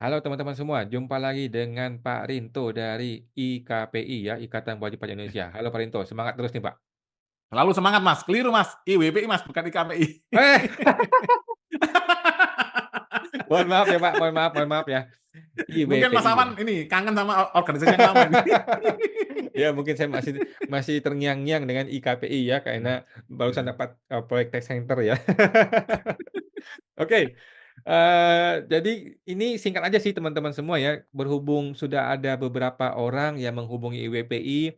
Halo teman-teman semua, jumpa lagi dengan Pak Rinto dari IKPI ya, Ikatan Wajib Pajak Indonesia. Halo Pak Rinto, semangat terus nih Pak. Selalu semangat Mas, keliru Mas, IWPI Mas, bukan IKPI. Eh, mohon maaf ya Pak, mohon maaf ya. Mungkin Mas IWPI ya. Awan ini kangen sama organisasi yang lama ini. Ya mungkin saya masih masih terngiang-ngiang dengan IKPI ya, karena barusan dapat proyek test center ya. Oke, jadi ini singkat aja sih teman-teman semua ya, berhubung sudah ada beberapa orang yang menghubungi IWPI,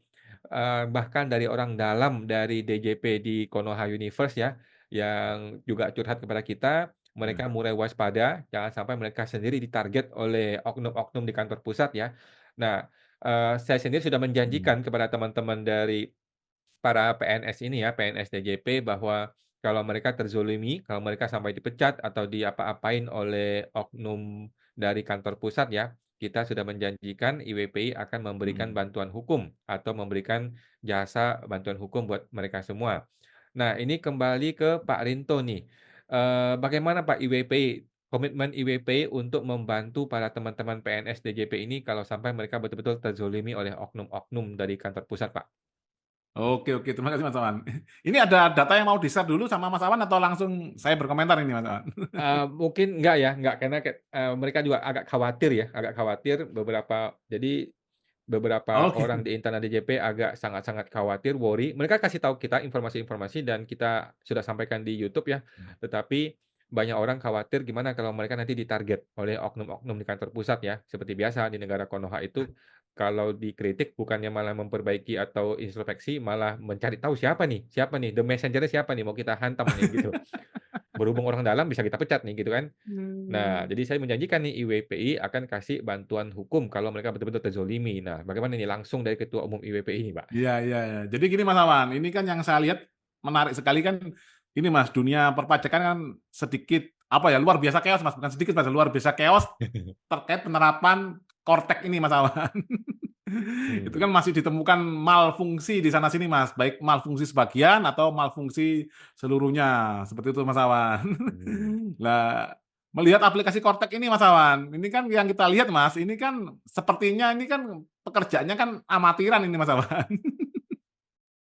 bahkan dari orang dalam dari DJP di Konoha Universe ya, yang juga curhat kepada kita, mereka mulai waspada, jangan sampai mereka sendiri ditarget oleh oknum-oknum di kantor pusat ya. Nah, saya sendiri sudah menjanjikan kepada teman-teman dari para PNS ini ya, PNS DJP bahwa kalau mereka terzolimi, kalau mereka sampai dipecat atau diapa-apain oleh oknum dari kantor pusat ya, kita sudah menjanjikan IWPI akan memberikan bantuan hukum atau memberikan jasa bantuan hukum buat mereka semua. Nah, ini kembali ke Pak Rinto nih. Bagaimana Pak IWPI, komitmen IWPI untuk membantu para teman-teman PNS DJP ini kalau sampai mereka betul-betul terzolimi oleh oknum-oknum dari kantor pusat, Pak? Oke, terima kasih Mas Awan. Ini ada data yang mau di-share dulu sama Mas Awan atau langsung saya berkomentar ini Mas Awan? Mungkin enggak ya, enggak karena mereka juga agak khawatir ya, agak khawatir beberapa Oke. orang di internal DJP agak sangat-sangat khawatir, worry. Mereka kasih tahu kita informasi-informasi dan kita sudah sampaikan di YouTube ya, tetapi banyak orang khawatir gimana kalau mereka nanti ditarget oleh oknum-oknum di kantor pusat ya. Seperti biasa di negara Konoha itu kalau dikritik bukannya malah memperbaiki atau introspeksi, malah mencari tahu siapa nih, the messenger-nya siapa nih, mau kita hantam nih gitu. Berhubung orang dalam bisa kita pecat nih gitu kan. Nah, jadi saya menjanjikan nih IWPI akan kasih bantuan hukum kalau mereka betul-betul terzolimi. Nah, bagaimana nih langsung dari Ketua Umum IWPI ini, Pak? Iya. Jadi gini Mas Awan, ini kan yang saya lihat menarik sekali kan, ini Mas, dunia perpajakan kan sedikit, apa ya, luar biasa chaos Mas, bukan sedikit Mas, luar biasa chaos terkait penerapan Kortek ini Mas Awan. Itu Hmm, kan masih ditemukan malfungsi di sana sini Mas, baik malfungsi sebagian atau malfungsi seluruhnya, seperti itu Mas Awan. hmm. Nah, melihat aplikasi Kortek ini Mas Awan, ini kan yang kita lihat Mas, ini kan sepertinya ini kan pekerjaannya kan amatiran ini Mas Awan.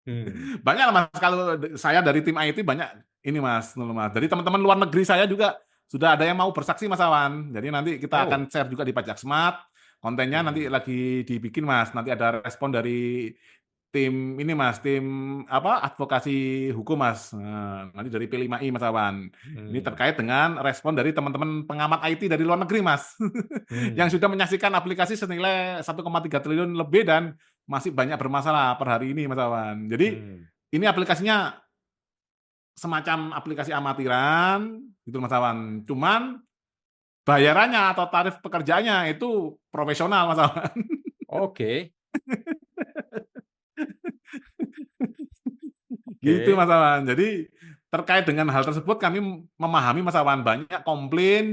Hmm. Banyak lah Mas, kalau saya dari tim IT banyak ini Mas, Mas. Dari teman-teman luar negeri saya juga sudah ada yang mau bersaksi Mas Awan. Jadi nanti kita Oh, akan share juga di Pajak Smart. Kontennya nanti hmm, lagi dibikin Mas. Nanti ada respon dari tim ini Mas, tim apa advokasi hukum Mas. Nah, nanti dari P5I Mas Awan. Ini hmm, terkait dengan respon dari teman-teman pengamat IT dari luar negeri Mas. Yang hmm, sudah menyaksikan aplikasi senilai 1,3 triliun lebih dan masih banyak bermasalah per hari ini Mas Awan. Jadi hmm. ini aplikasinya semacam aplikasi amatiran gitu Mas Awan. Cuman bayarannya atau tarif pekerjaannya itu profesional Mas Awan. Oke, Gitu oke. Mas Awan. Jadi terkait dengan hal tersebut kami memahami Mas Awan banyak komplain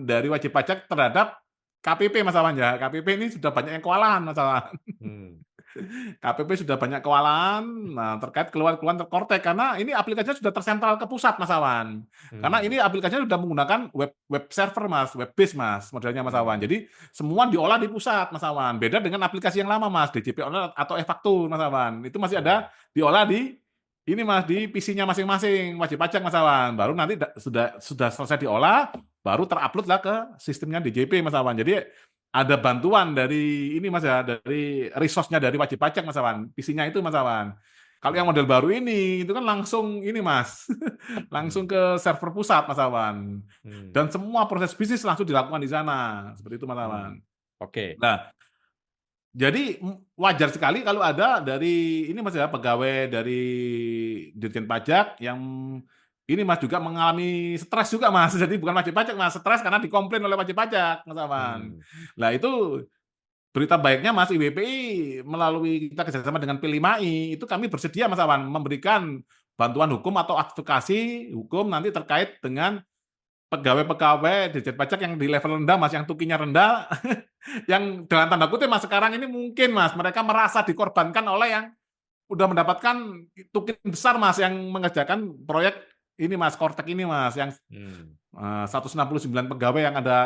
dari wajib pajak terhadap KPP Mas Awan ya. KPP ini sudah banyak yang kewalahan Mas Awan. Hmm, KPP sudah banyak kewalahan, nah terkait keluar-keluaran terkortek karena ini aplikasinya sudah tersentral ke pusat Mas Awan. Karena hmm, ini aplikasinya sudah menggunakan web server Mas, web base Mas, modelnya Mas Awan. hmm, Jadi semua diolah di pusat Mas Awan. Beda dengan aplikasi yang lama Mas, DJP Online atau e-faktur Mas Awan. Itu masih hmm, ada diolah di ini Mas di PC-nya masing-masing wajib pajak Mas Awan. Baru nanti sudah selesai diolah, baru terupload lah ke sistemnya DJP Mas Awan. Jadi ada bantuan dari ini Mas ya, dari resource-nya dari wajib pajak Mas Awan, PC-nya itu Mas Awan. Kalau yang hmm, model baru ini, itu kan langsung ini Mas, langsung hmm, ke server pusat Mas Awan. hmm, Dan semua proses bisnis langsung dilakukan di sana, seperti itu Mas hmm. Awan. Oke. Nah, jadi wajar sekali kalau ada dari ini Mas ya, pegawai dari Dirjen Pajak yang ini Mas juga mengalami stres juga Mas. Jadi bukan wajib pajak Mas, stres karena dikomplain oleh wajib pajak Mas Awan. Hmm, Nah itu berita baiknya Mas IWPI melalui kita kerjasama dengan P5I itu kami bersedia Mas Awan memberikan bantuan hukum atau advokasi hukum nanti terkait dengan pegawai-pegawai Dirjen Pajak yang di level rendah Mas, yang tukinya rendah, yang dalam tanda kutip Mas sekarang ini mungkin Mas mereka merasa dikorbankan oleh yang udah mendapatkan tukin besar Mas yang mengerjakan proyek ini Mas Kortek ini Mas yang hmm, 169 pegawai yang ada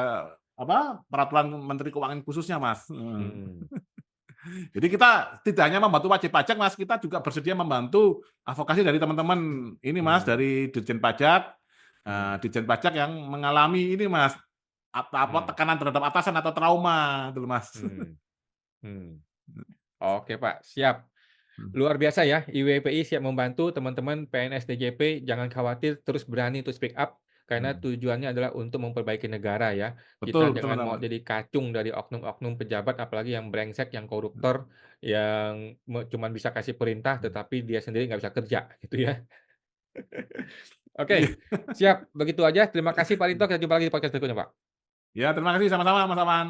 peraturan Menteri Keuangan khususnya, Mas. Mhm, Jadi kita tidak hanya membantu wajib pajak, Mas, kita juga bersedia membantu advokasi dari teman-teman ini, Mas, mmm, dari mmm, Ditjen Pajak yang mengalami ini, Mas, mmm, tekanan terhadap atasan atau trauma gitu, Mas. mmm, mmm. Oke, Pak, siap. Luar biasa ya, IWPI siap membantu teman-teman PNS DJP, jangan khawatir, terus berani untuk speak up, karena Mhm. tujuannya adalah untuk memperbaiki negara ya. Kita Betul betul, jangan Mas. mau jadi kacung dari oknum-oknum pejabat, apalagi yang brengsek, yang koruptor, yang cuman bisa kasih perintah, tetapi dia sendiri nggak bisa kerja, gitu ya. Iya. Oke, siap. Begitu aja. Terima kasih Pak Rinto, kita jumpa lagi di podcast berikutnya, Pak. Ya, terima kasih sama-sama, Mas Awan.